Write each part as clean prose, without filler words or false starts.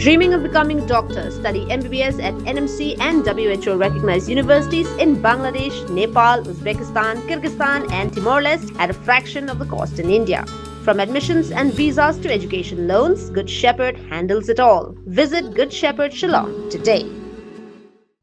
Dreaming of becoming doctor? Study MBBS at NMC and WHO recognized universities in Bangladesh, Nepal, Uzbekistan, Kyrgyzstan, and Timor-Leste at a fraction of the cost in India. From admissions and visas to education loans, Good Shepherd handles it all. Visit Good Shepherd Shillong today.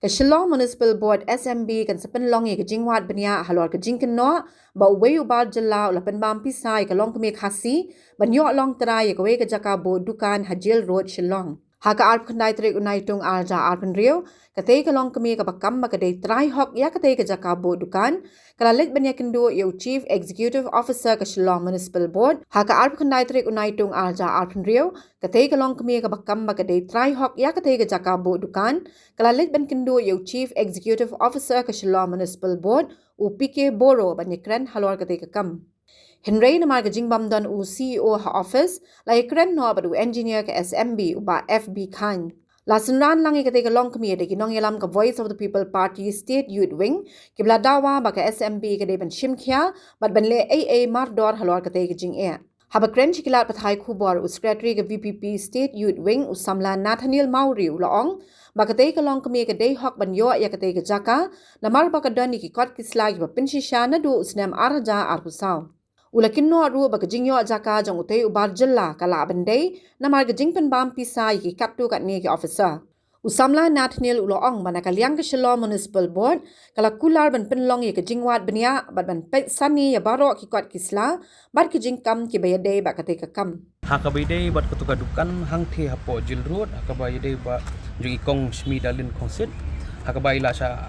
Shillong Municipal Board SMB kan sepenlong ye kejingwat benia halor kejingken no ba we ubal jela ulapen bam pisai ke long kemi khasi banyo long tera ye ke jaka bo dukan Hajil Road Shillong haka arp khnai trek unai tung arja arpen rio kate ke long kemi ke bakam ba kade trai hok ya kate ke jaka bo dukan kala let benia kendo ye Chief Executive Officer ke Shillong Municipal Board haka arp khnai trek unai tung arja arpen rio kate ke long kemi ke bakam ba kade trai hok ya kate ke jaka bo dukan kala let ben kendo ye Chief Executive Officer ke Shillong Municipal Board UPK Boro banyakran halor kate ke kam Henry namar ke jingbam dan CEO ha office lai kren no badu engineer ke SMB uba FB Khan la sunran langi kate ke long kemi de kinong yelam ke Voice of the People Party State Youth Wing ke bladawa ba ke SMB ke de ben shimkhia bat ben le AA mardor halor kate ke jing e haba kren chikilat pathai khubor secretary ke VPP State Youth Wing usamla Nathaniel Mauri uloong ba kate ke long kemi ke de hok ban yo ya kate ke jaka namar ba ka dani ki kot kisla ki ba pinshisha na do usnam arja arhusau ulakin no ru ba kajing yo jaka jong utei ubar jella kala bendei namar kajing pen bam pisai ki kaptu kat ni ki officer usamla Nathaniel uloong bana kalyang ke Shillong Municipal Board kala kular ban penlong ye kajing wat benia bat ban pet sani ya baro ki kot kisla bar kajing kam ki bayade ba kate ka kam hakabayday bat katuka dukan hang the hapo Jil Road hakabayday ba jung ikong Shmi Dalin Konsit hakabayla sa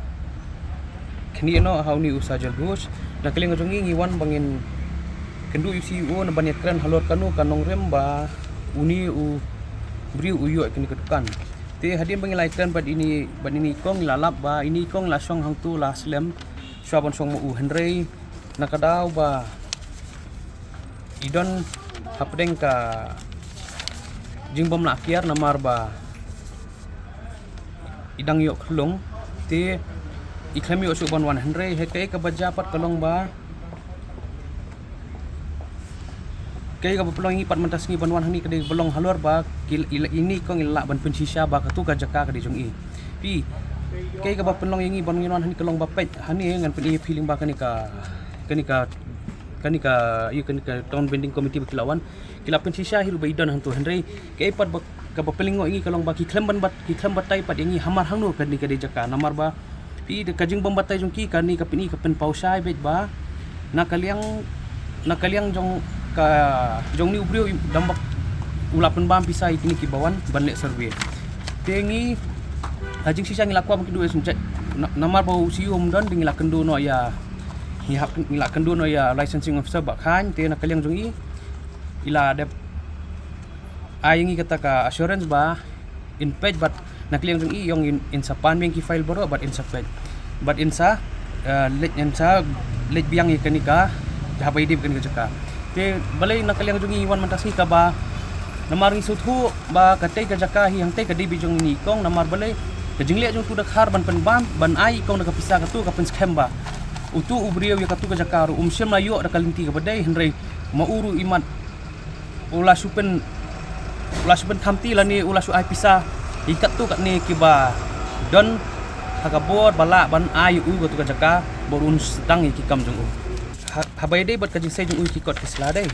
kini no hauni usa Jil Road na kaling jung ngiwan bangin kendu UCO na banyak kran halor kanu kanong remba uni u bri uyo kini kedukan te hadian bangilai kran bad ini kong lalap ba ini kong lasong hang tu la slem syabon song mu Henry nakadau ba idon hapdeng ka jingbom lakiar namar ba idang yok klong te iklami yo subon 100 hekai ka bajapat kalong ba kay ka pelong ipat mantas ngi banwan hani kade belong halor ba ini kong ila ban pensisha ba ka tu ka jaka kade jong i pi kay ka pelong ngi ban ngi hani kelong ba pet hani ngan pen feeling ba kanika town bending committee bakilawan kila pensisha hiru ba idon hantu Henry kay pat ba ka pelingo ngi kelong ba ki klemban batai pat ngi hamar hangno kade kade jaka namar ba pi de kajing bom batai jong ki kani ka peni ka pen pausai bet ba nakaliang jong ka jong ni ubrio dambak ulapan bam pisai kini kibawan banlek survey tengi hajing sisa ngilakwa mungkin dua sunjat namar bau sium dan ngilak kendo no ya ngilak kendo no ya licensing officer bakhan te nakaliang jong i ila dep ayengi kata ka assurance ba in page but nakaliang jong i yong in sa panbeng ki file boro but in sa page but in sa let biang ikani ka habai dip kan ka te balay nakaliang jong iwan mantas ni ka ba namar ngi suthu ba katay ka jaka hi hangtay ka dibi jong ni kong namar balay ka jingle jong tudak har ban penbam ban ai kong nakapisa ka tu ka pen scam ba utu ubriyo ya ka tu ka jaka ru umsem la yo da kalinti ka badai henry mauru imat ula supen thamti la ni ula su ai pisa ikat tu kat ni kiba don hakabor bala ban ai u ka tu ka jaka borun sedang ki kam jong habai dai bat kajing sai jung ui kikot kisla dai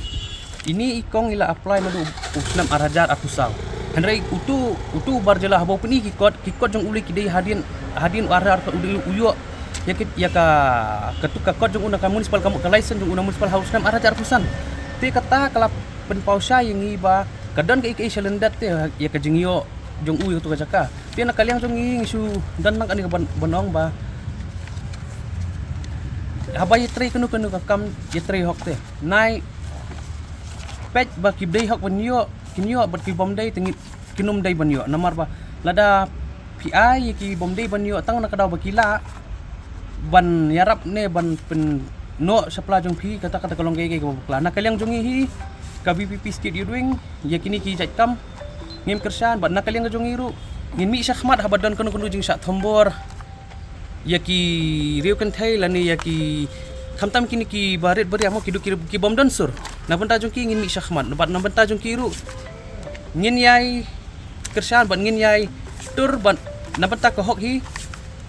ini ikong ila apply madu usnam arajar atusau henry utu barjela habau peni kikot jung uli kidai hadin arar ka uyo ya ka ketuka kot jung una ka municipal kamu ka license jung una municipal house nam arajar atusan te kata kala penpausa yang iba kadon ka ikai selendat te ya ka jing yo jung ui tu ka jaka te nakaliang jung isu dan nang ani ka bonong ba habai yetri kenu ka kam yetri hok te nai pet ba kibdei hok banyo kinyo bat ki bomdai tingit kinum dai banyo namar ba lada PI ki bomdai banyo tang nakadaw bakila ban yarap ne ban pen no sapla jong phi kata kalong gay ko bakla nakaliang jong hi ka BPP State Youth Wing yakini ki jat kam ngim kersan bat nakaliang jong iru ngin mi syahmat habadon kenu jing sak thombor yaki riu kan thai lani yaki khamtam kini ki barit bari amo kidu ki bom don sur na banta jong ki ngin mi syahmat bat na banta jong ki ru ngin yai kershan ban ngin yai tur ban nabata ka hok hi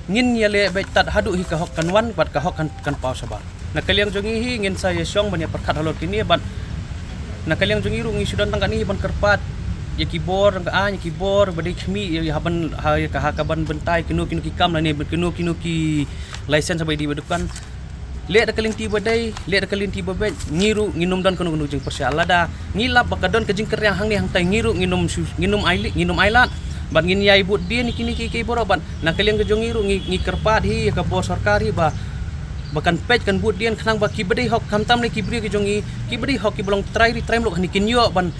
ngin yale be tat hadu hi ka hok kanwan bat ka hok kan pau sabar na kaliang jongi hi ngin saya syong ban ya perkat halor kini ban na kaliang jongi ru ngi sudan tangkan hi ban kerpat ya kibor ka ya kibor badi khmi ya haban ha ka hakaban bentai kinu ki kam la ne kinu ki license sabai di badukan le da kaling tiba dai le da kaling tiba be ngiru nginum dan kanu jeng persyala da ngilap bakadon ke jing keryang hang ni hang tai ngiru nginum ailat ban ngin yai but dia ni kini ki boroban na kaling ke jongiru ngi kerpat hi ka bor sarkar hi ba bakan pej kan but dia khnang ba ki bedai hok kamtam ni ki bri ke jongi ki bedai hok ki bolong trai lok ni kinyo ban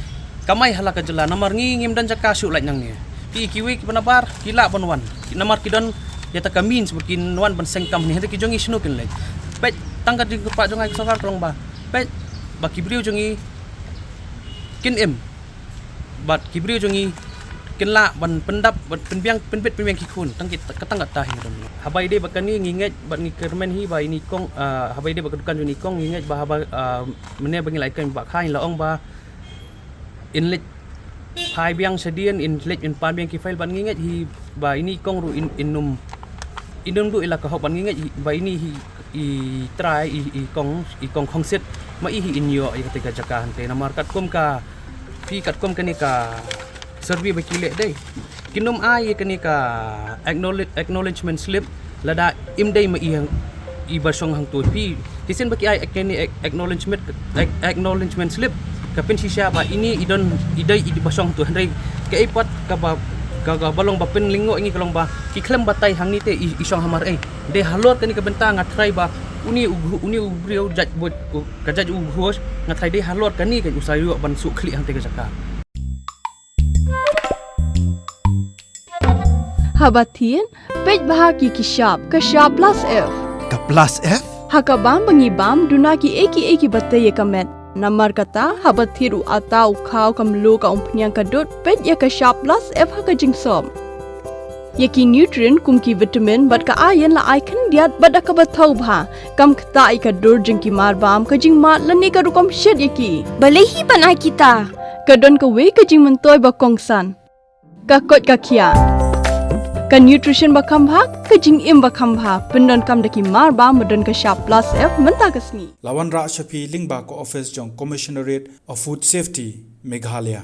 kamai halaka jela namar ngim dan jaka syuk lak nang ni ki kiwi ki banabar kila banwan namar kidon ya ta kamin seperti wan ban sengkam ni hade ki jongi snu kin lek pej tangkat di kepak jongai sarkar kolong ba pej ba ki bri jongi kin em bat ki bri jongi kin la ban pendap ban penbiang ki kun tangkit katang kat tahi dom habai de bakani nginget bat ngi kermen hi ba ini kong habai de bakadukan joni kong nginget ba haba mene bangi laikan ba khain la ong ba inlet hai biang sedian inlet in pan biang ki file ban nginget hi ba ini kong ru inum du ila ka hok ban nginget ba ini hi i try i kong khongset ma i hi inyo i ketika jaka hante namar kat kom ka pi kat kom kani ka survey bakile dai kinum ai kani ka acknowledgement slip lada imdai ma i basong hang tu pi tisen baki ai kani acknowledgement slip kapin sisya ba ini idai i basong tu handai ke ipat ka ba gaga balong ba pen lingo ingi kalong ba ki klem batai hang ni te isong hamar de halor kani ka benta ngatrai ba uni ubrio jaj bot ka jaj hos ngatrai de halor kani ka usayu ban su khli hang te ka jaka Habatin pej bahaki ki shop ka shop plus f Ka plus F? hakabam bangi bam duna ki eki batte ye kamet namar kata habathiru atau khau kamlu ka umpnyang kadut pet ya ka shop plus f haka jingsom yaki nutrient kum ki vitamin bat ka iron la icon diat bat ka bathau bha kam khta I ka dur jing ki mar bam ka jing mat lani ka rukom shed yaki balehi banai kita kadon ka we ka jing mentoy ba kongsan ka kot ka khia ka nutrition ba khambha ka jing im ba khambha pendon kam daki mar ba modon ka shop plus f menta kasni Lawan Ra Shafi Lingba ko office jong Commissionerate of Food Safety Meghalaya.